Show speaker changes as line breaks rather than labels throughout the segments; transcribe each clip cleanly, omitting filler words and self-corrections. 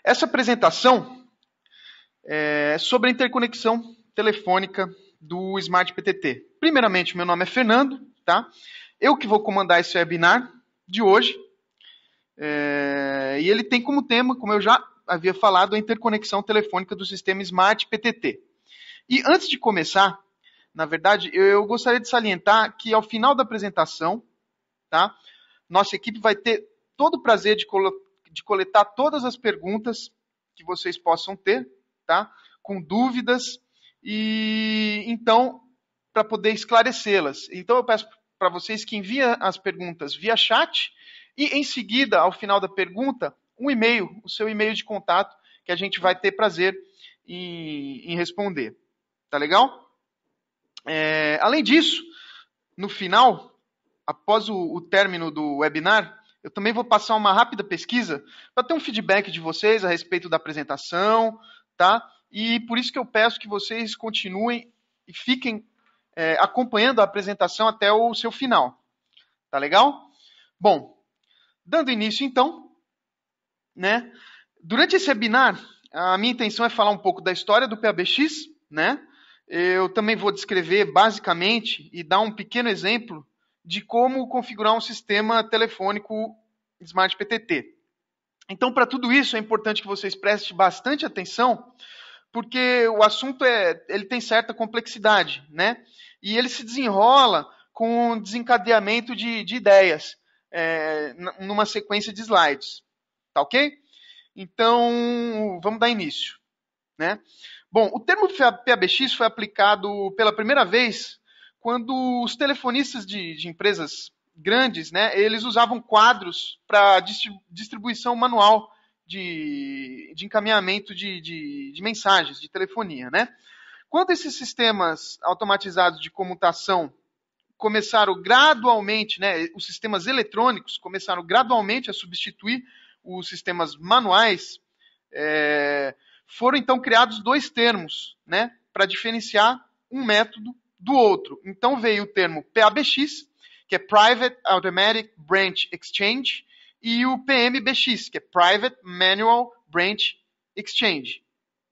Essa apresentação é sobre a interconexão telefônica do Smart PTT. Primeiramente, meu nome é Fernando, tá? Eu que vou comandar esse webinar de hoje. E ele tem como tema, como eu já havia falado, a interconexão telefônica do sistema Smart PTT. E antes de começar, na verdade, eu gostaria de salientar que ao final da apresentação, tá, nossa equipe vai ter todo o prazer de coletar todas as perguntas que vocês possam ter, tá, com dúvidas, e então, para poder esclarecê-las. Então, eu peço para vocês que enviem as perguntas via chat e, em seguida, ao final da pergunta, um e-mail, o seu e-mail de contato, que a gente vai ter prazer em responder. Tá legal? Além disso, no final, após o término do webinar, eu também vou passar uma rápida pesquisa para ter um feedback de vocês a respeito da apresentação, tá? E por isso que eu peço que vocês continuem e fiquem acompanhando a apresentação até o seu final. Tá legal? Bom, dando início então, né? Durante esse webinar, a minha intenção é falar um pouco da história do PABX, né? Eu também vou descrever basicamente e dar um pequeno exemplo de como configurar um sistema telefônico Smart PTT. Então, para tudo isso, é importante que vocês prestem bastante atenção, porque o assunto ele tem certa complexidade, né? E ele se desenrola com um desencadeamento de ideias, numa sequência de slides. Tá ok? Então, vamos dar início, né? Bom, o termo PABX foi aplicado pela primeira vez quando os telefonistas de empresas grandes, né, eles usavam quadros para distribuição manual de encaminhamento de mensagens, de telefonia, né? Quando esses sistemas automatizados de comutação começaram gradualmente, né, os sistemas eletrônicos começaram gradualmente a substituir os sistemas manuais, foram então criados dois termos, né, para diferenciar um método do outro. Então veio o termo PABX, que é Private Automatic Branch Exchange, e o PMBX, que é Private Manual Branch Exchange.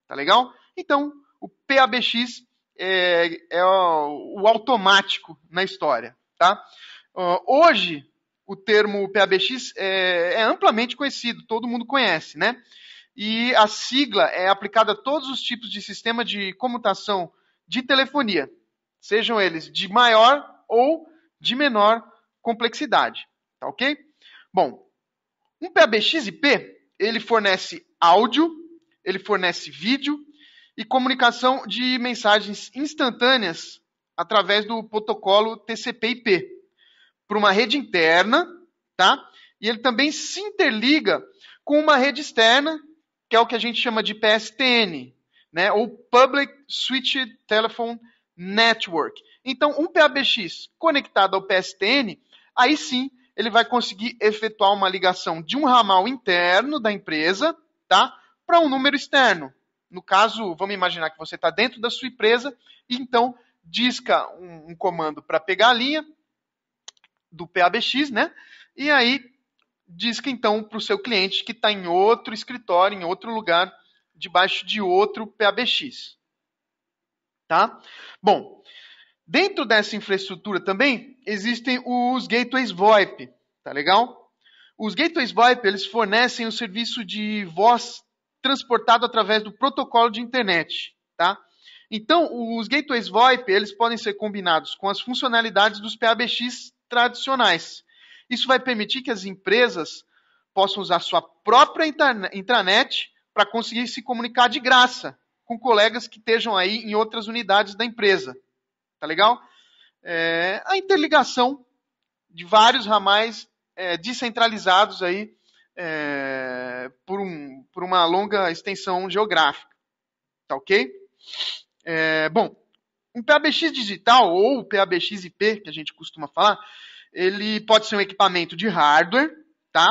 Tá legal? Então, o PABX é o automático na história, tá? Hoje, o termo PABX é amplamente conhecido, todo mundo conhece, né? E a sigla é aplicada a todos os tipos de sistema de comutação de telefonia, sejam eles de maior ou de menor complexidade, tá ok? Bom, um PABX-IP, ele fornece áudio, ele fornece vídeo e comunicação de mensagens instantâneas através do protocolo TCP/IP para uma rede interna, tá? E ele também se interliga com uma rede externa, que é o que a gente chama de PSTN, né? Ou Public Switched Telephone Network. Então, um PABX conectado ao PSTN, aí sim ele vai conseguir efetuar uma ligação de um ramal interno da empresa, tá? Para um número externo. No caso, vamos imaginar que você está dentro da sua empresa e então disca um comando para pegar a linha do PABX, né? E aí disca então para o seu cliente que está em outro escritório, em outro lugar, debaixo de outro PABX. Tá? Bom, dentro dessa infraestrutura também existem os gateways VoIP, tá legal? Os gateways VoIP, eles fornecem o serviço de voz transportado através do protocolo de internet, tá? Então, os gateways VoIP, eles podem ser combinados com as funcionalidades dos PABX tradicionais. Isso vai permitir que as empresas possam usar sua própria intranet para conseguir se comunicar de graça com colegas que estejam aí em outras unidades da empresa. Tá legal? A interligação de vários ramais descentralizados aí por uma longa extensão geográfica. Tá ok? Bom, um PABX digital ou PABX-IP, que a gente costuma falar, ele pode ser um equipamento de hardware, tá?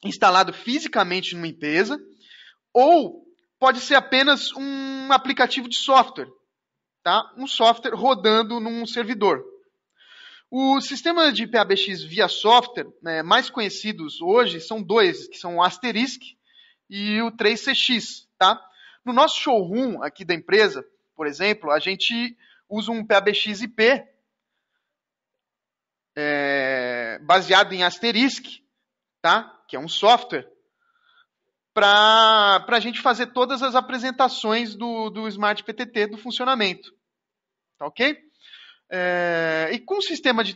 Instalado fisicamente numa empresa, ou pode ser apenas um aplicativo de software, tá? Um software rodando num servidor. Os sistemas de PABX via software mais conhecidos hoje são dois, que são o Asterisk, e o 3CX, tá? No nosso showroom aqui da empresa, por exemplo, a gente usa um PABX IP baseado em Asterisk, tá? Que é um software, para a gente fazer todas as apresentações do Smart PTT, do funcionamento. Tá ok? E com o sistema de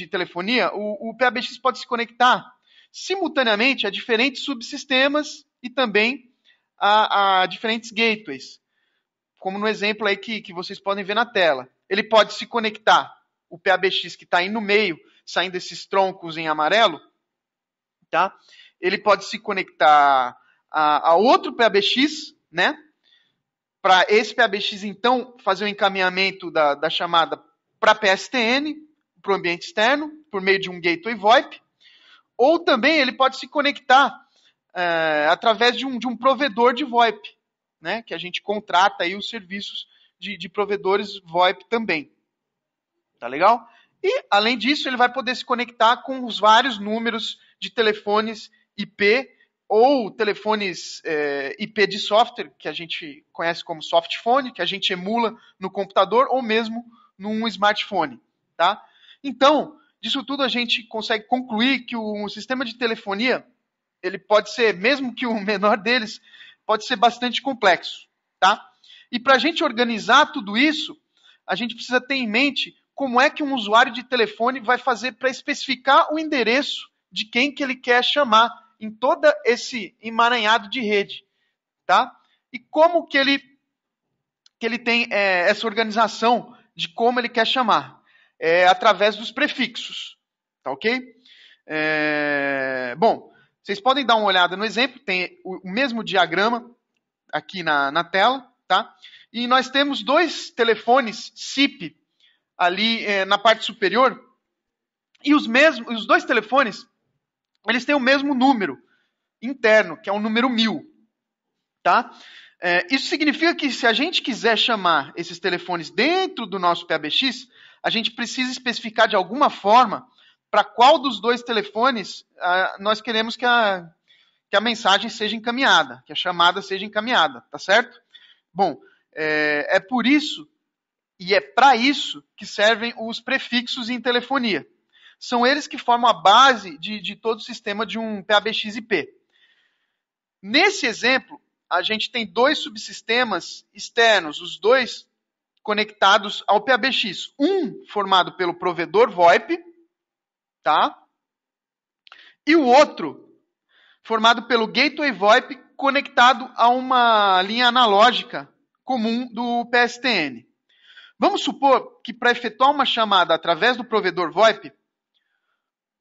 telefonia, o PABX pode se conectar simultaneamente a diferentes subsistemas e também a diferentes gateways, como no exemplo aí que vocês podem ver na tela. Ele pode se conectar, o PABX que está aí no meio, saindo esses troncos em amarelo, tá? Ele pode se conectar a outro PABX, né? Para esse PABX, então, fazer o encaminhamento da chamada para PSTN, para o ambiente externo, por meio de um gateway VoIP, ou também ele pode se conectar através de um provedor de VoIP, né? Que a gente contrata aí os serviços de provedores VoIP também. Tá legal? E, além disso, ele vai poder se conectar com os vários números de telefones IP ou telefones IP de software, que a gente conhece como softphone, que a gente emula no computador ou mesmo num smartphone. Tá? Então, disso tudo a gente consegue concluir que o sistema de telefonia, ele pode ser, mesmo que o menor deles, pode ser bastante complexo. Tá? E para a gente organizar tudo isso, a gente precisa ter em mente como é que um usuário de telefone vai fazer para especificar o endereço de quem que ele quer chamar em todo esse emaranhado de rede, tá? E como que ele tem essa organização de como ele quer chamar? Através dos prefixos, tá ok? Bom, vocês podem dar uma olhada no exemplo, tem o mesmo diagrama aqui na tela, tá? E nós temos dois telefones SIP ali na parte superior, e os dois telefones, eles têm o mesmo número interno, que é o número 1000, tá? Isso significa que se a gente quiser chamar esses telefones dentro do nosso PABX, a gente precisa especificar de alguma forma para qual dos dois telefones nós queremos que a mensagem seja encaminhada, que a chamada seja encaminhada, tá certo? Bom, é por isso e é para isso que servem os prefixos em telefonia. São eles que formam a base de todo o sistema de um PABX IP. Nesse exemplo, a gente tem dois subsistemas externos, os dois conectados ao PABX. Um formado pelo provedor VoIP, tá? E o outro formado pelo gateway VoIP conectado a uma linha analógica comum do PSTN. Vamos supor que para efetuar uma chamada através do provedor VoIP,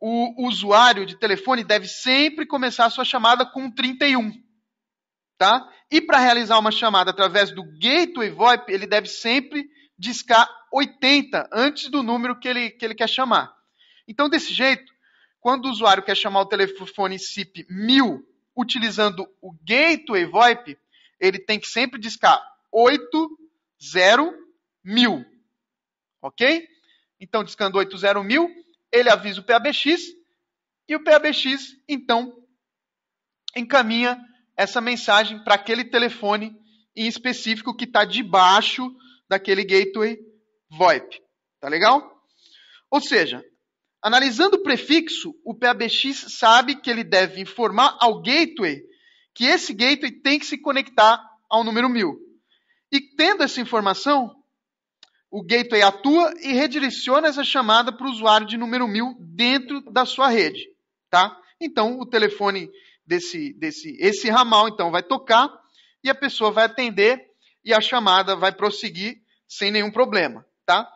o usuário de telefone deve sempre começar a sua chamada com 31. Tá? E para realizar uma chamada através do gateway VoIP, ele deve sempre discar 80 antes do número que ele quer chamar. Então, desse jeito, quando o usuário quer chamar o telefone SIP 1000 utilizando o gateway VoIP, ele tem que sempre discar 80.1000. Ok? Então, discando 80.1000, ele avisa o PABX e o PABX, então, encaminha essa mensagem para aquele telefone em específico que está debaixo daquele gateway VoIP. Tá legal? Ou seja, analisando o prefixo, o PABX sabe que ele deve informar ao gateway que esse gateway tem que se conectar ao número 1000. E tendo essa informação, o gateway atua e redireciona essa chamada para o usuário de número 1000 dentro da sua rede. Tá? Então, o telefone esse ramal, então, vai tocar e a pessoa vai atender e a chamada vai prosseguir sem nenhum problema. Tá?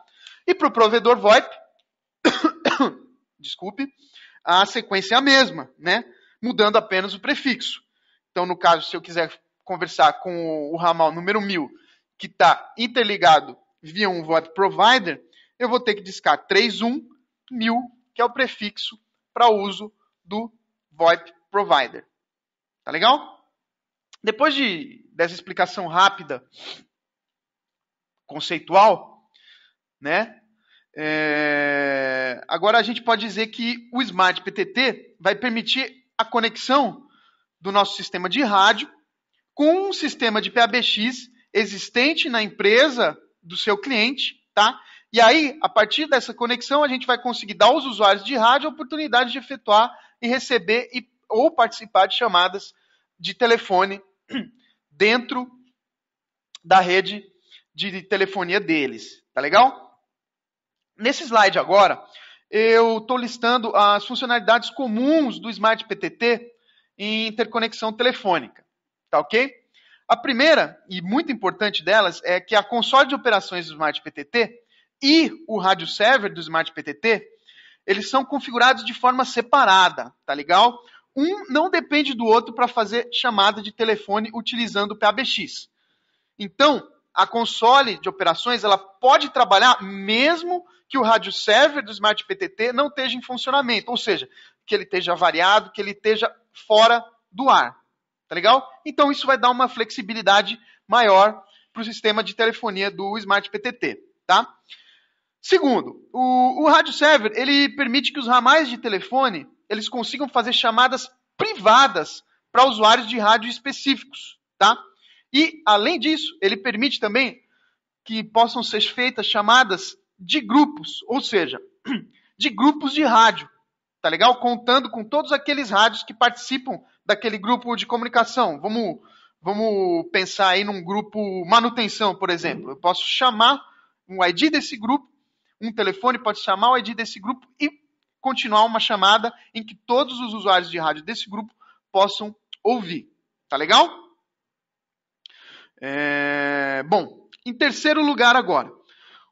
E para o provedor VoIP, desculpe, a sequência é a mesma, né? Mudando apenas o prefixo. Então, no caso, se eu quiser conversar com o ramal número 1000, que está interligado via um VoIP provider, eu vou ter que discar 31.1000, que é o prefixo para uso do VoIP provider. Tá legal? Depois dessa explicação rápida, conceitual, né? Agora a gente pode dizer que o Smart PTT vai permitir a conexão do nosso sistema de rádio com um sistema de PABX existente na empresa do seu cliente, tá? E aí, a partir dessa conexão, a gente vai conseguir dar aos usuários de rádio a oportunidade de efetuar e receber ou participar de chamadas de telefone dentro da rede de telefonia deles, tá legal? Nesse slide agora, eu estou listando as funcionalidades comuns do Smart PTT em interconexão telefônica, tá ok? A primeira, e muito importante delas, é que a console de operações do Smart PTT e o rádio server do Smart PTT, eles são configurados de forma separada, tá legal? Um não depende do outro para fazer chamada de telefone utilizando o PABX. Então, a console de operações, ela pode trabalhar mesmo que o rádio server do Smart PTT não esteja em funcionamento, ou seja, que ele esteja variado, que ele esteja fora do ar, tá legal? Então, isso vai dar uma flexibilidade maior para o sistema de telefonia do Smart PTT, tá? Segundo, o rádio server, ele permite que os ramais de telefone, eles consigam fazer chamadas privadas para usuários de rádio específicos, tá? E, além disso, ele permite também que possam ser feitas chamadas de grupos, ou seja, de grupos de rádio, tá legal? Contando com todos aqueles rádios que participam daquele grupo de comunicação. Vamos pensar aí num grupo manutenção, por exemplo. Eu posso chamar um ID desse grupo, um telefone pode chamar o ID desse grupo e continuar uma chamada em que todos os usuários de rádio desse grupo possam ouvir. Tá legal? Bom, em terceiro lugar agora,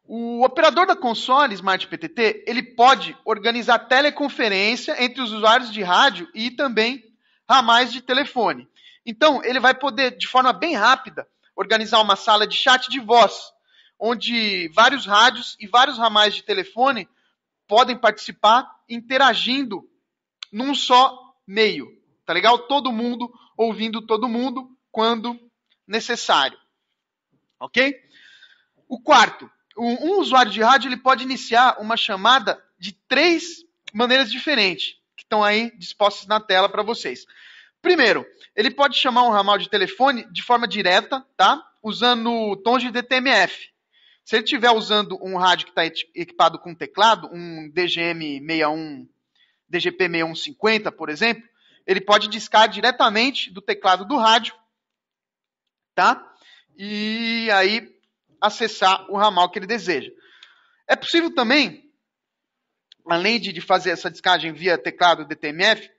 o operador da console Smart PTT, ele pode organizar teleconferência entre os usuários de rádio e também ramais de telefone. Então, ele vai poder, de forma bem rápida, organizar uma sala de chat de voz, onde vários rádios e vários ramais de telefone podem participar interagindo num só meio, tá legal? Todo mundo ouvindo todo mundo quando necessário, ok? O quarto, um usuário de rádio ele pode iniciar uma chamada de 3 maneiras diferentes, que estão aí dispostas na tela para vocês. Primeiro, ele pode chamar um ramal de telefone de forma direta, tá? Usando tons de DTMF. Se ele estiver usando um rádio que está equipado com teclado, um DGP 6150, por exemplo, ele pode discar diretamente do teclado do rádio, tá? E aí acessar o ramal que ele deseja. É possível também, além de fazer essa discagem via teclado DTMF,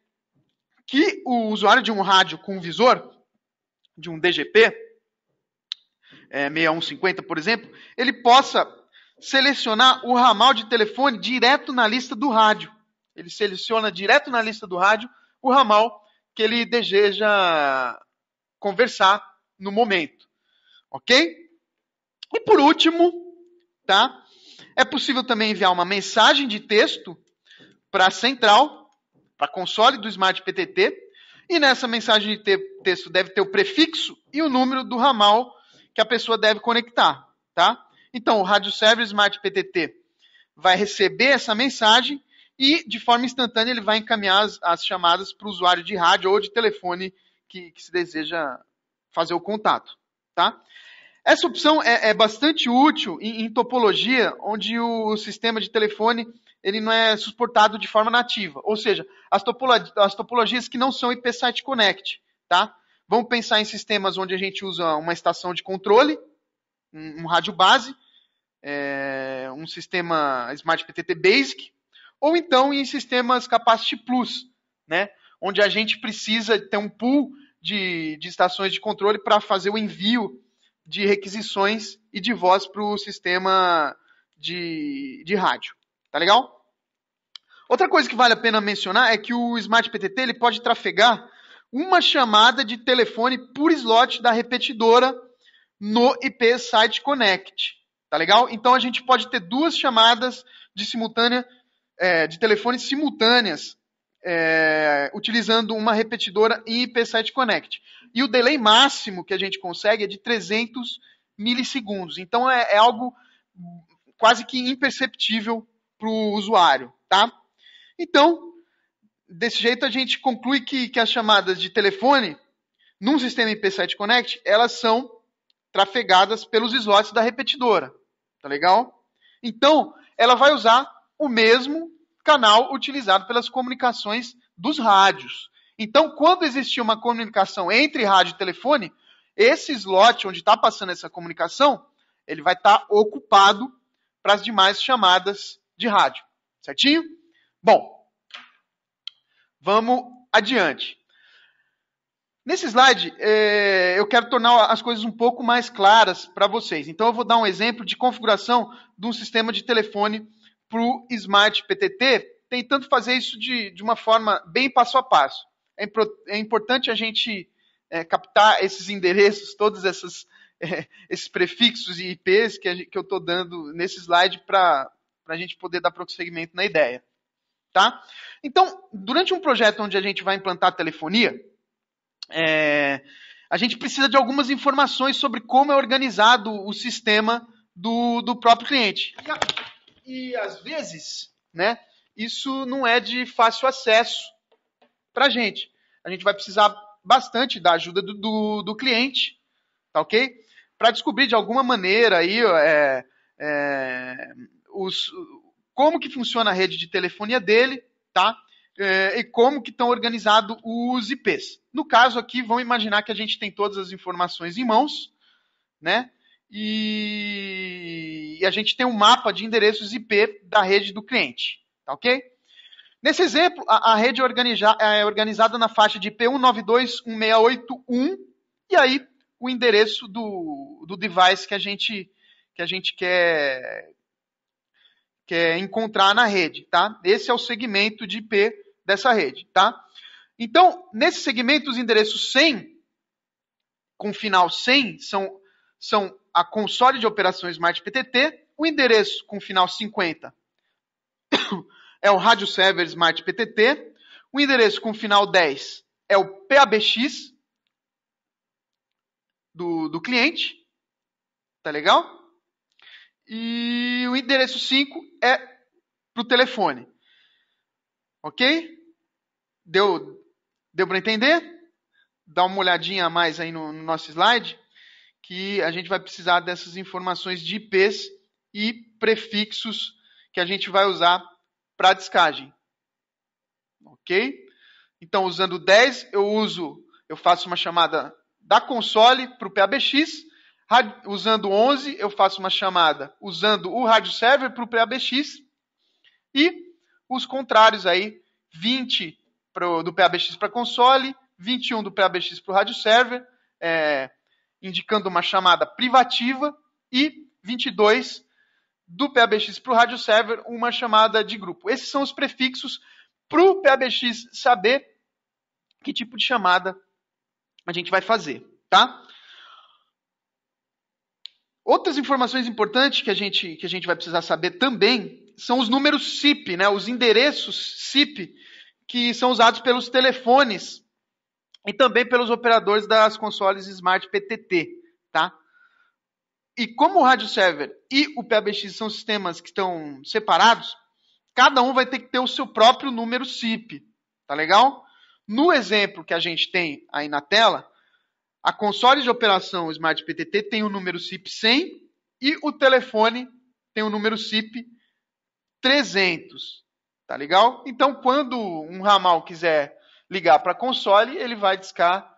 que o usuário de um rádio com visor, de um DGP, 6150, por exemplo, ele possa selecionar o ramal de telefone direto na lista do rádio. Ele seleciona direto na lista do rádio o ramal que ele deseja conversar no momento. Ok? E por último, tá? É possível também enviar uma mensagem de texto para a central, para a console do Smart PTT, e nessa mensagem de texto deve ter o prefixo e o número do ramal que a pessoa deve conectar, tá? Então, o rádio server Smart PTT vai receber essa mensagem e, de forma instantânea, ele vai encaminhar as chamadas para o usuário de rádio ou de telefone que se deseja fazer o contato, tá? Essa opção é bastante útil em topologia, onde o sistema de telefone ele não é suportado de forma nativa, ou seja, as topologias que não são IP Site Connect, tá? Vamos pensar em sistemas onde a gente usa uma estação de controle, um rádio base, um sistema Smart PTT Basic, ou então em sistemas Capacity Plus, né? Onde a gente precisa ter um pool de estações de controle para fazer o envio de requisições e de voz para o sistema de rádio. Tá legal? Outra coisa que vale a pena mencionar é que o Smart PTT ele pode trafegar uma chamada de telefone por slot da repetidora no IP Site Connect. Tá legal? Então a gente pode ter 2 chamadas de telefone simultâneas utilizando uma repetidora em IP Site Connect. E o delay máximo que a gente consegue é de 300 milissegundos. Então é algo quase que imperceptível para o usuário, tá? Então, desse jeito a gente conclui que as chamadas de telefone num sistema IP7 Connect, elas são trafegadas pelos slots da repetidora. Tá legal? Então, ela vai usar o mesmo canal utilizado pelas comunicações dos rádios. Então, quando existir uma comunicação entre rádio e telefone, esse slot onde está passando essa comunicação, ele vai estar ocupado para as demais chamadas de rádio. Certinho? Bom, vamos adiante. Nesse slide, eu quero tornar as coisas um pouco mais claras para vocês. Então, eu vou dar um exemplo de configuração de um sistema de telefone para o Smart PTT, tentando fazer isso de uma forma bem passo a passo. É importante a gente captar esses endereços, todos esses prefixos e IPs que eu estou dando nesse slide para a gente poder dar prosseguimento na ideia. Tá? Então, durante um projeto onde a gente vai implantar telefonia, a gente precisa de algumas informações sobre como é organizado o sistema do próprio cliente. E às vezes, né, isso não é de fácil acesso para a gente. A gente vai precisar bastante da ajuda do cliente, tá ok? Para descobrir de alguma maneira aí, como que funciona a rede de telefonia dele, tá? E como que estão organizados os IPs. No caso aqui, vamos imaginar que a gente tem todas as informações em mãos, né? E a gente tem um mapa de endereços IP da rede do cliente, tá ok? Nesse exemplo, a rede é organizada na faixa de IP 192.168.1 e aí o endereço do device que a gente quer encontrar na rede, tá? Esse é o segmento de IP dessa rede, tá? Então, nesse segmento, os endereços 100, com final 100, são a console de operações Smart PTT, o endereço com final 50 é o rádio server Smart PTT, o endereço com final 10 é o PABX do cliente, tá legal? E o endereço 5 é para o telefone. Ok? Deu para entender? Dá uma olhadinha a mais aí no nosso slide, que a gente vai precisar dessas informações de IPs e prefixos que a gente vai usar para a discagem. Ok? Então, usando 10, eu faço uma chamada da console para o PABX. Usando 11, eu faço uma chamada usando o rádio server para o PABX. E os contrários aí, 20 do PABX para a console, 21 do PABX para o rádio server, indicando uma chamada privativa, e 22 do PABX para o rádio server, uma chamada de grupo. Esses são os prefixos para o PABX saber que tipo de chamada a gente vai fazer, tá? Outras informações importantes que a gente vai precisar saber também são os números SIP, né? Os endereços SIP que são usados pelos telefones e também pelos operadores das consoles Smart PTT, tá? E como o rádio server e o PABX são sistemas que estão separados, cada um vai ter que ter o seu próprio número SIP, tá legal? No exemplo que a gente tem aí na tela, a console de operação Smart PTT tem o número SIP 100 e o telefone tem o número SIP 300, tá legal? Então, quando um ramal quiser ligar para a console, ele vai discar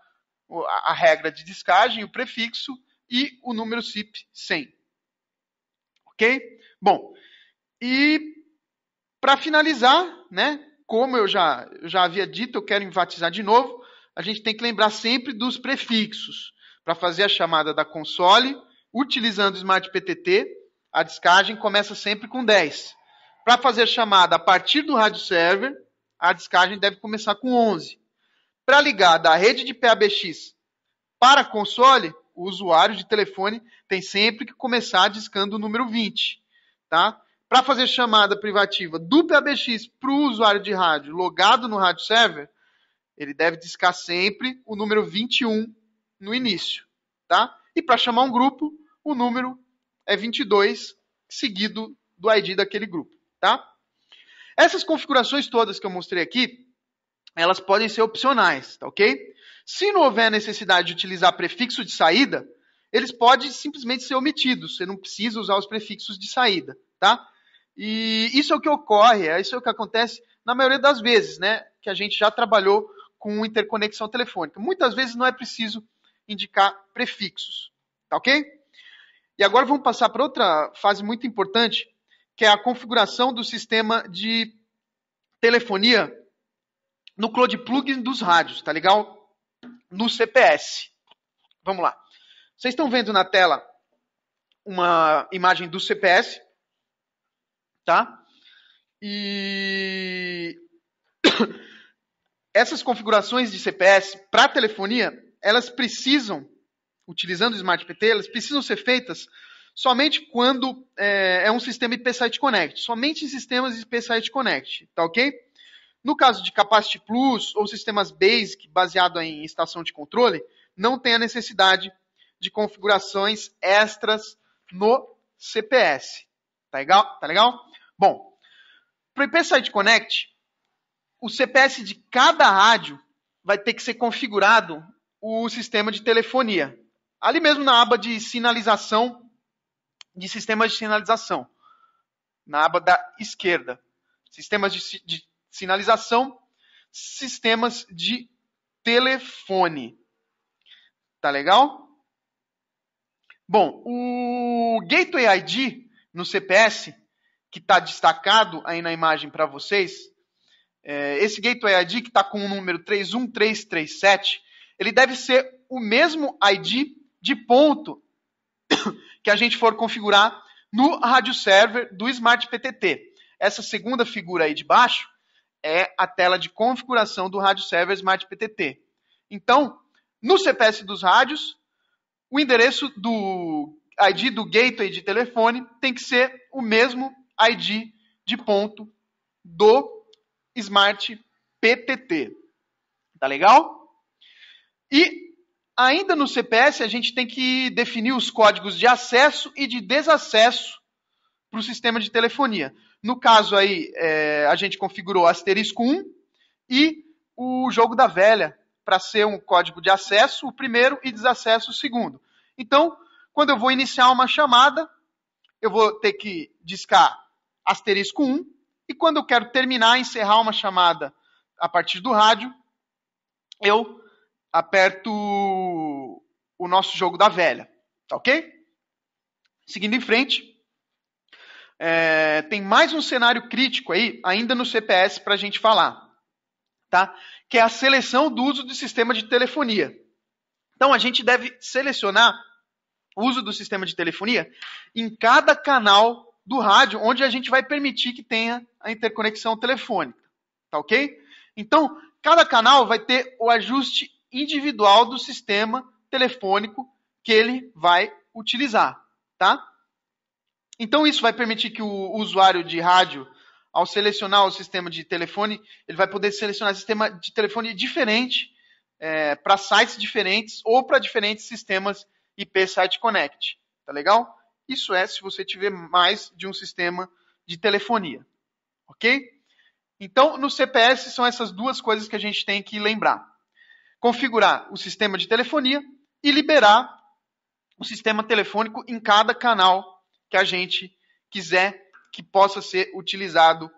a regra de discagem, o prefixo e o número SIP 100. Ok? Bom, e para finalizar, né, como eu já havia dito, eu quero enfatizar de novo, a gente tem que lembrar sempre dos prefixos. Para fazer a chamada da console, utilizando o Smart PTT, a discagem começa sempre com 10. Para fazer a chamada a partir do rádio server, a discagem deve começar com 11. Para ligar da rede de PABX para a console, o usuário de telefone tem sempre que começar discando o número 20. Tá? Para fazer chamada privativa do PABX para o usuário de rádio logado no rádio server, ele deve discar sempre o número 21 no início. Tá? E para chamar um grupo, o número é 22, seguido do ID daquele grupo. Tá? Essas configurações todas que eu mostrei aqui, elas podem ser opcionais, tá ok? Se não houver necessidade de utilizar prefixo de saída, eles podem simplesmente ser omitidos. Você não precisa usar os prefixos de saída, tá? E isso é o que ocorre, isso é o que acontece na maioria das vezes, né? Que a gente já trabalhou com interconexão telefônica. Muitas vezes não é preciso indicar prefixos, tá ok? E agora vamos passar para outra fase muito importante, que é a configuração do sistema de telefonia no Cloud Plugin dos rádios, tá legal? No CPS. Vamos lá. Vocês estão vendo na tela uma imagem do CPS, tá? E essas configurações de CPS para telefonia, elas precisam, utilizando o Smart PT, elas precisam ser feitas somente quando é um sistema IP Site Connect. Somente em sistemas IP Site Connect, tá ok? No caso de Capacity Plus ou sistemas Basic baseado em estação de controle, não tem a necessidade de configurações extras no CPS. Tá legal? Tá legal? Bom, para o IP Site Connect, o CPS de cada rádio vai ter que ser configurado o sistema de telefonia. Ali mesmo na aba de sinalização, de sistemas de sinalização. Na aba da esquerda. Sistemas de sinalização, sistemas de telefone. Tá legal? Bom, o Gateway ID no CPS, que está destacado aí na imagem para vocês, esse Gateway ID que está com o número 31337, ele deve ser o mesmo ID de ponto que a gente for configurar no rádio server do Smart PTT. Essa segunda figura aí de baixo é a tela de configuração do rádio server Smart PTT. Então, no CPS dos rádios, o endereço do ID do gateway de telefone tem que ser o mesmo ID de ponto do Smart PTT. Tá legal? E ainda no CPS a gente tem que definir os códigos de acesso e de desacesso para o sistema de telefonia. No caso aí, a gente configurou asterisco 1 e o jogo da velha para ser um código de acesso, o primeiro, e desacesso, o segundo. Então, quando eu vou iniciar uma chamada, eu vou ter que discar asterisco 1, e quando eu quero terminar, encerrar uma chamada a partir do rádio, eu aperto o nosso jogo da velha, tá ok? Seguindo em frente, tem mais um cenário crítico aí, ainda no CPS, para a gente falar, tá? Que é a seleção do uso do sistema de telefonia. Então, a gente deve selecionar o uso do sistema de telefonia em cada canal do rádio, onde a gente vai permitir que tenha a interconexão telefônica, tá ok? Então, cada canal vai ter o ajuste individual do sistema telefônico que ele vai utilizar, tá? Então, isso vai permitir que o usuário de rádio, ao selecionar o sistema de telefone, ele vai poder selecionar sistema de telefone diferente para sites diferentes ou para diferentes sistemas IP Site Connect. Tá legal? Isso se você tiver mais de um sistema de telefonia. Ok? Então, no CPS, são essas duas coisas que a gente tem que lembrar. Configurar o sistema de telefonia e liberar o sistema telefônico em cada canal que a gente quiser que possa ser utilizado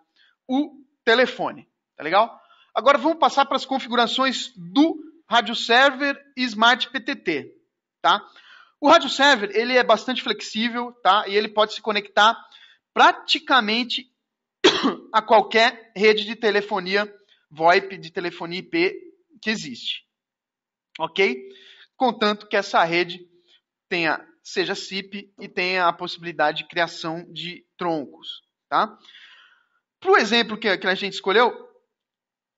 o telefone. Tá legal? Agora vamos passar para as configurações do rádio server e Smart PTT. Tá? O rádio server ele é bastante flexível, tá? E ele pode se conectar praticamente a qualquer rede de telefonia VoIP, de telefonia IP que existe. Ok? Contanto que essa rede seja SIP e tenha a possibilidade de criação de troncos. Tá? Para o exemplo que a gente escolheu,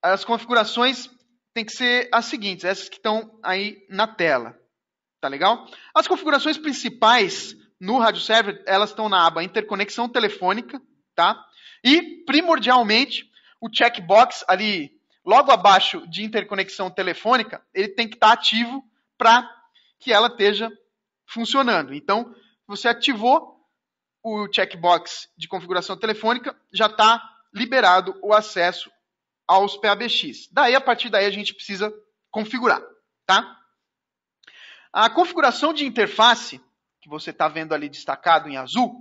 as configurações têm que ser as seguintes, essas que estão aí na tela. Tá legal? As configurações principais no rádio server, elas estão na aba interconexão telefônica, tá? E, primordialmente, o checkbox ali, logo abaixo de interconexão telefônica, ele tem que estar ativo para que ela esteja funcionando. Então, você ativou o checkbox de configuração telefônica, já está liberado o acesso aos PABX. Daí, a partir daí, a gente precisa configurar, tá? A configuração de interface, que você está vendo ali destacado em azul,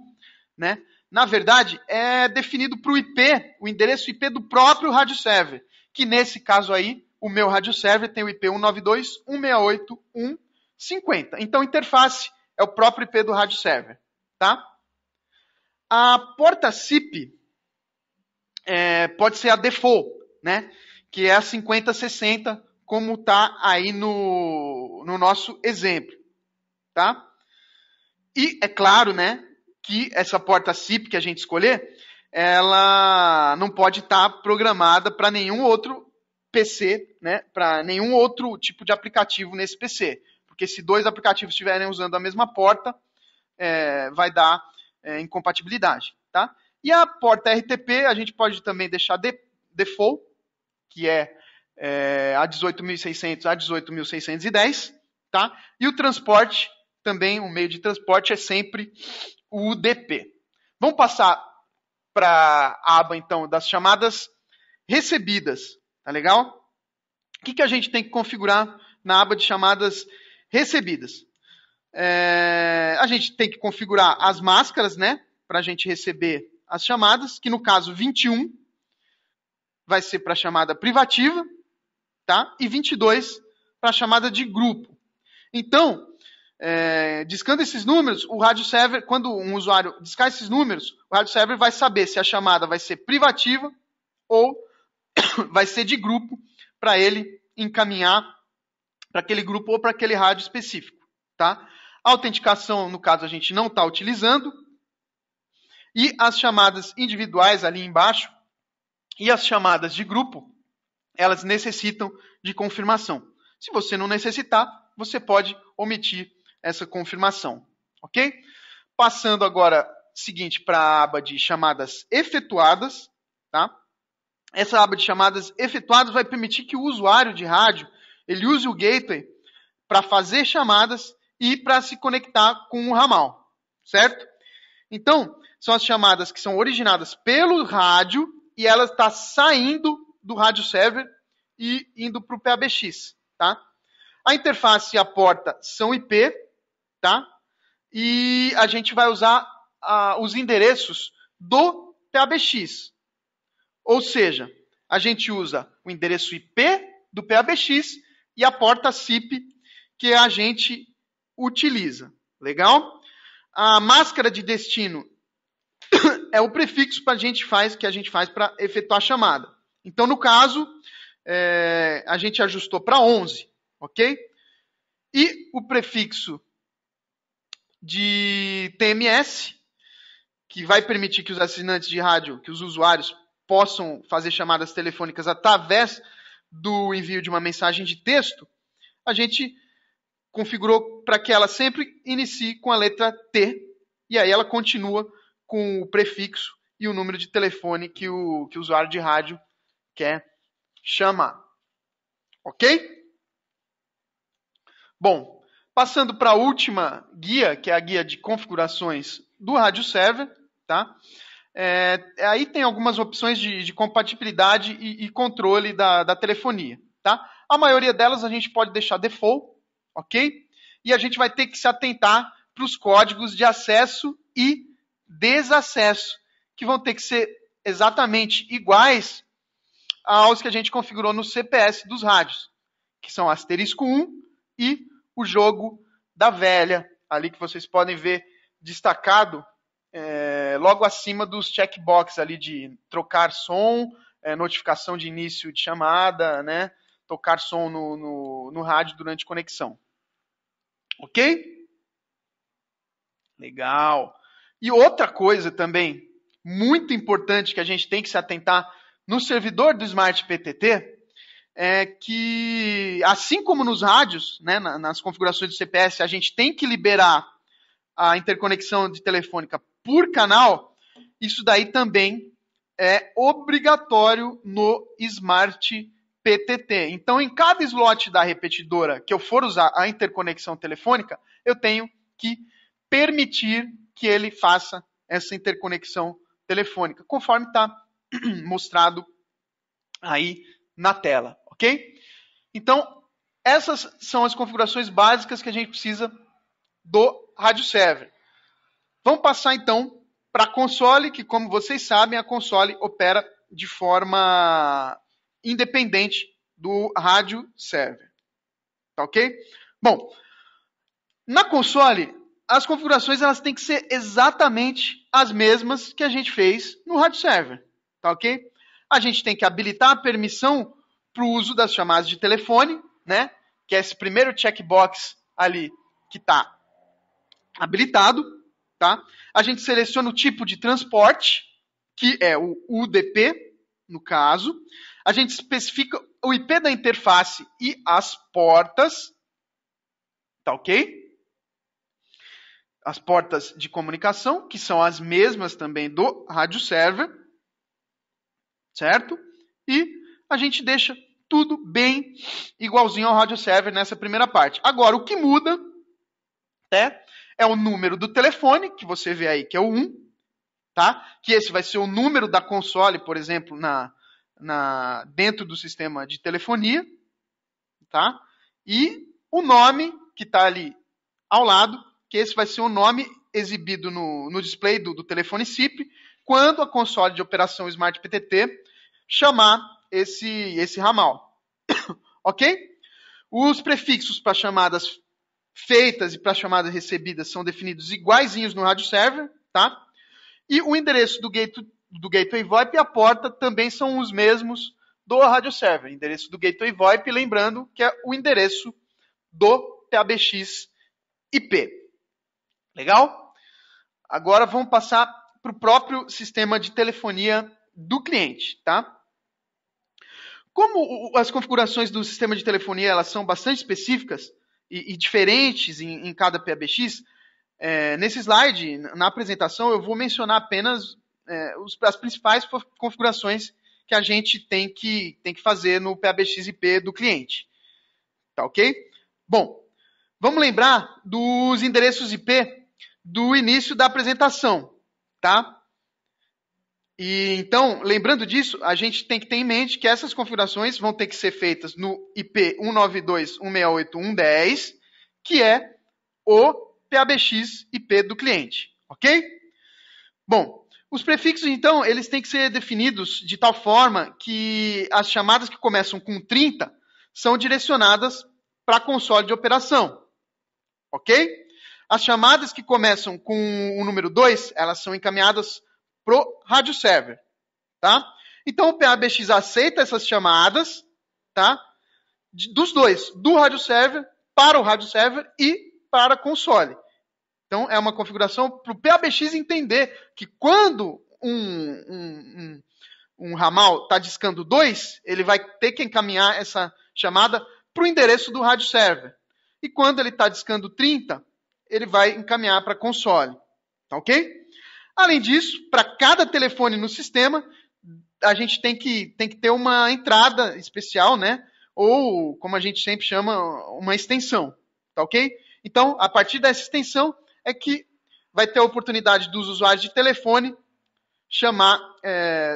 né? Na verdade, é definido para o IP, o endereço IP do próprio rádio server, que nesse caso aí, o meu rádio server tem o IP 192.168.1.50. Então, a interface é o próprio IP do rádio server, tá? A porta SIP pode ser a default, né? Que é a 5060, como está aí no nosso exemplo, tá? E é claro, né, que essa porta SIP que a gente escolher, ela não pode estar programada para nenhum outro PC, né, para nenhum outro tipo de aplicativo nesse PC. Porque se dois aplicativos estiverem usando a mesma porta, vai dar incompatibilidade, tá? E a porta RTP a gente pode também deixar default, que é a 18.600 a 18.610, tá? E o transporte, também o meio de transporte é sempre o UDP. Vamos passar para a aba, então, das chamadas recebidas, tá legal? O que a gente tem que configurar na aba de chamadas recebidas? A gente tem que configurar as máscaras, né? Para a gente receber as chamadas, que no caso 21 vai ser para a chamada privativa, tá? E 22 para a chamada de grupo. Então, discando esses números, o rádio server, quando um usuário discar esses números, o rádio server vai saber se a chamada vai ser privativa ou vai ser de grupo, para ele encaminhar para aquele grupo ou para aquele rádio específico, tá? A autenticação, no caso, a gente não está utilizando. E as chamadas individuais ali embaixo e as chamadas de grupo, elas necessitam de confirmação. Se você não necessitar, você pode omitir essa confirmação, ok? Passando agora, seguinte, para a aba de chamadas efetuadas, tá? Essa aba de chamadas efetuadas vai permitir que o usuário de rádio, ele use o gateway para fazer chamadas e para se conectar com o ramal, certo? Então, são as chamadas que são originadas pelo rádio e ela está saindo do rádio server e indo para o PABX, tá? A interface e a porta são IP, tá? E a gente vai usar os endereços do PABX. Ou seja, a gente usa o endereço IP do PABX e a porta SIP que a gente utiliza. Legal? A máscara de destino é o prefixo que a gente faz para efetuar a chamada. Então, no caso, a gente ajustou para 11, ok? E o prefixo de TMS, que vai permitir que os assinantes de rádio, que os usuários possam fazer chamadas telefônicas através do envio de uma mensagem de texto, a gente configurou para que ela sempre inicie com a letra T, e aí ela continua com o prefixo e o número de telefone que o usuário de rádio quer chamar. Ok? Bom, passando para a última guia, que é a guia de configurações do rádio server, tá? Aí tem algumas opções de compatibilidade e controle da telefonia, tá? A maioria delas a gente pode deixar default, ok? E a gente vai ter que se atentar para os códigos de acesso e desacesso, que vão ter que ser exatamente iguais aos que a gente configurou no CPS dos rádios, que são asterisco 1 e o jogo da velha, ali que vocês podem ver destacado logo acima dos checkbox ali de trocar som, notificação de início de chamada, né? Tocar som no rádio durante conexão. Ok? Legal. E outra coisa também, muito importante que a gente tem que se atentar no servidor do Smart PTT, é que, assim como nos rádios, né, nas configurações do CPS, a gente tem que liberar a interconexão de telefônica por canal, isso daí também é obrigatório no Smart PTT. Então, em cada slot da repetidora que eu for usar a interconexão telefônica, eu tenho que permitir que ele faça essa interconexão telefônica, conforme está mostrado aí na tela, ok? Então, essas são as configurações básicas que a gente precisa do rádio server. Vamos passar então para a console, que como vocês sabem, a console opera de forma independente do rádio server. Tá ok? Bom, na console, as configurações elas têm que ser exatamente as mesmas que a gente fez no rádio server. Tá ok? A gente tem que habilitar a permissão para o uso das chamadas de telefone, né? Que é esse primeiro checkbox ali que está habilitado, tá? A gente seleciona o tipo de transporte, que é o UDP, no caso. A gente especifica o IP da interface e as portas, tá ok? As portas de comunicação, que são as mesmas também do rádio server, certo? E a gente deixa tudo bem igualzinho ao rádio server nessa primeira parte. Agora, o que muda, né, é o número do telefone, que você vê aí, que é o 1, tá? Que esse vai ser o número da console, por exemplo, dentro do sistema de telefonia, tá? E o nome que está ali ao lado, que esse vai ser o nome exibido no display do telefone SIP, quando a console de operação Smart PTT chamar esse ramal. Ok? Os prefixos para chamadas feitas e para chamadas recebidas são definidos iguaizinhos no rádio server, tá? E o endereço do Gateway VoIP e a porta também são os mesmos do rádio server. O endereço do Gateway VoIP, lembrando que é o endereço do PABX IP. Legal? Agora vamos passar para o próprio sistema de telefonia do cliente, tá? Como as configurações do sistema de telefonia elas são bastante específicas e diferentes em cada PABX, nesse slide, na apresentação, eu vou mencionar apenas as principais configurações que a gente tem que fazer no PABX IP do cliente. Tá ok? Bom, vamos lembrar dos endereços IP do início da apresentação, tá? E então, lembrando disso, a gente tem que ter em mente que essas configurações vão ter que ser feitas no IP 192.168.1.10, que é o PABX IP do cliente, ok? Bom, os prefixos, então, eles têm que ser definidos de tal forma que as chamadas que começam com 30 são direcionadas para a console de operação, ok? As chamadas que começam com o número 2, elas são encaminhadas para o rádio server, tá? Então, o PABX aceita essas chamadas, tá? Dos dois, do rádio server para o rádio server e para a console. Então, é uma configuração para o PABX entender que quando um ramal está discando 2, ele vai ter que encaminhar essa chamada para o endereço do rádio server. E quando ele está discando 30, ele vai encaminhar para a console. Tá ok? Além disso, para cada telefone no sistema, a gente tem que ter uma entrada especial, né? Ou, como a gente sempre chama, uma extensão. Tá ok? Então, a partir dessa extensão é que vai ter a oportunidade dos usuários de telefone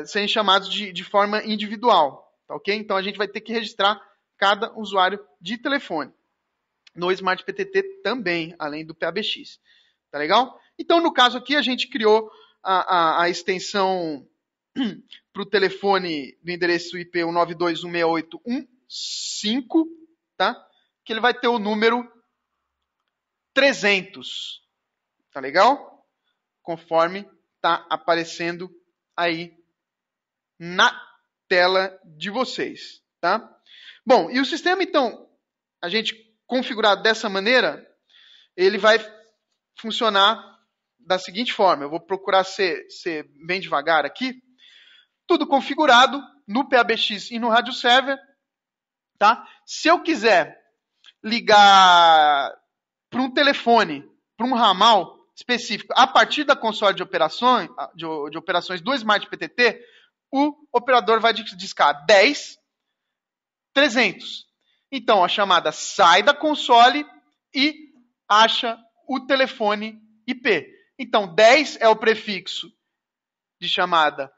serem chamados de forma individual. Tá ok? Então, a gente vai ter que registrar cada usuário de telefone. No Smart PTT também, além do PABX. Tá legal? Então, no caso aqui, a gente criou a extensão para o telefone do endereço IP 192.168.1.5, tá? Que ele vai ter o número 300. Tá legal? Conforme tá aparecendo aí na tela de vocês, tá? Bom, e o sistema, então, a gente configurado dessa maneira, ele vai funcionar da seguinte forma. Eu vou procurar ser bem devagar aqui. Tudo configurado no PABX e no rádio server, tá? Se eu quiser ligar para um telefone, para um ramal específico, a partir da console de operações do Smart PTT, o operador vai discar 10, 300. Então, a chamada sai da console e acha o telefone IP. Então, 10 é o prefixo de chamada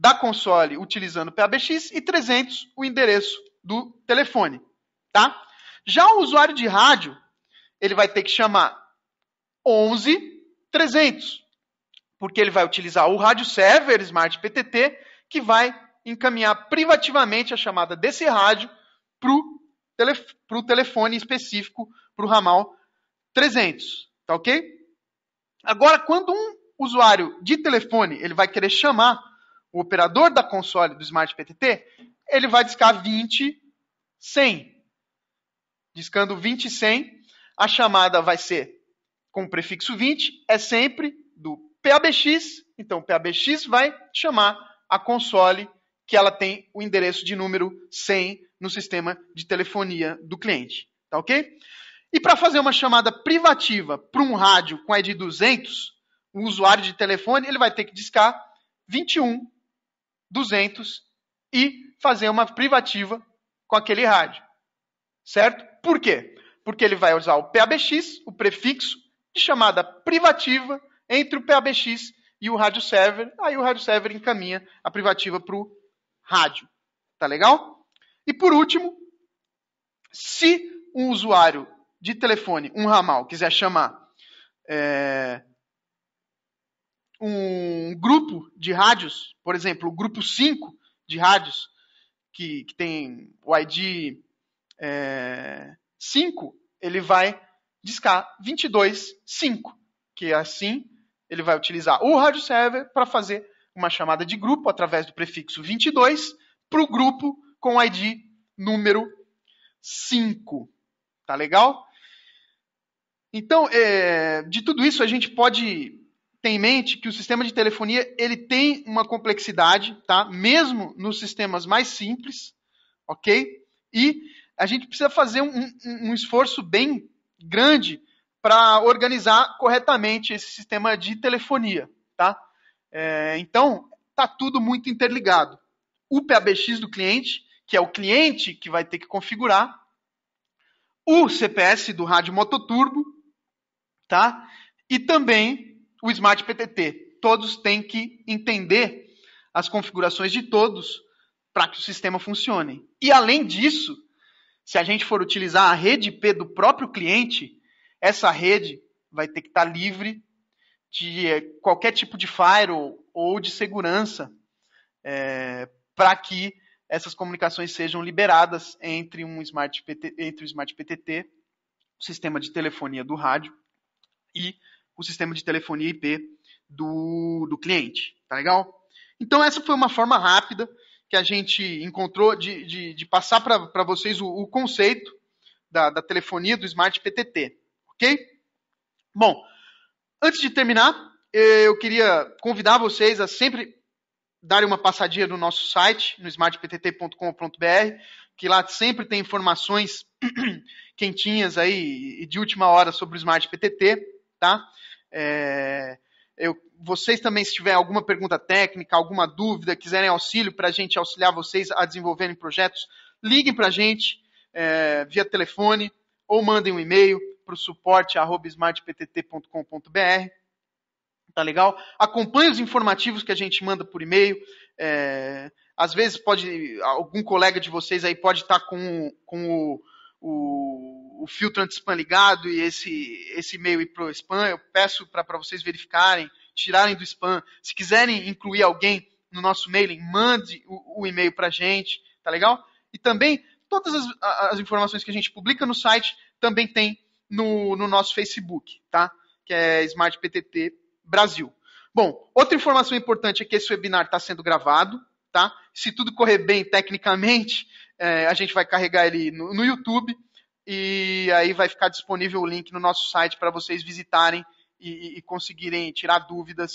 da console utilizando PABX e 300 o endereço do telefone, tá? Já o usuário de rádio, ele vai ter que chamar 11.300, porque ele vai utilizar o rádio server Smart PTT, que vai encaminhar privativamente a chamada desse rádio para o telefone específico, para o ramal 300, tá ok? Agora, quando um usuário de telefone ele vai querer chamar o operador da console do Smart PTT, ele vai discar 20.100. Discando 20.100, a chamada vai ser com o prefixo 20, é sempre do PABX, então o PABX vai chamar a console que ela tem o endereço de número 100 no sistema de telefonia do cliente, tá ok? E para fazer uma chamada privativa para um rádio com ID 200, o usuário de telefone ele vai ter que discar 21.200 e fazer uma privativa com aquele rádio, certo? Por quê? Porque ele vai usar o PABX, o prefixo de chamada privativa entre o PABX e o rádio server. Aí o rádio server encaminha a privativa para o rádio. Tá legal? E por último, se um usuário de telefone, um ramal, quiser chamar um grupo de rádios, por exemplo, o grupo 5 de rádios, que tem o ID 5, ele vai discar 22.5, que assim ele vai utilizar o rádio server para fazer uma chamada de grupo através do prefixo 22 para o grupo com o ID número 5. Tá legal? Então, de tudo isso, a gente pode ter em mente que o sistema de telefonia ele tem uma complexidade, tá? Mesmo nos sistemas mais simples, ok? E a gente precisa fazer um esforço bem grande para organizar corretamente esse sistema de telefonia, tá? Então, está tudo muito interligado. O PABX do cliente, que é o cliente que vai ter que configurar, o CPS do rádio mototurbo, tá? E também o Smart PTT. Todos têm que entender as configurações de todos para que o sistema funcione. E além disso, se a gente for utilizar a rede IP do próprio cliente, essa rede vai ter que estar livre de qualquer tipo de firewall ou de segurança para que essas comunicações sejam liberadas entre o Smart PTT, o sistema de telefonia do rádio e o sistema de telefonia IP do cliente. Tá legal? Então essa foi uma forma rápida que a gente encontrou de passar para vocês o conceito da telefonia do Smart PTT. Ok? Bom, antes de terminar, eu queria convidar vocês a sempre darem uma passadinha no nosso site, no smartptt.com.br, que lá sempre tem informações quentinhas aí e de última hora sobre o Smart PTT, tá? Vocês também, se tiverem alguma pergunta técnica, alguma dúvida, quiserem auxílio para a gente auxiliar vocês a desenvolverem projetos, liguem para a gente via telefone ou mandem um e-mail para o suporte@smartptt.com.br. Tá legal? Acompanhe os informativos que a gente manda por e-mail. Às vezes algum colega de vocês aí pode estar com o filtro anti-spam ligado e esse e-mail ir para o spam. Eu peço para vocês verificarem, tirarem do spam. Se quiserem incluir alguém no nosso mailing, mande o e-mail para a gente. Tá legal? E também, todas as informações que a gente publica no site também tem no nosso Facebook, tá? Que é Smart PTT Brasil. Bom, outra informação importante é que esse webinar está sendo gravado, tá? Se tudo correr bem tecnicamente, a gente vai carregar ele no YouTube e aí vai ficar disponível o link no nosso site para vocês visitarem e conseguirem tirar dúvidas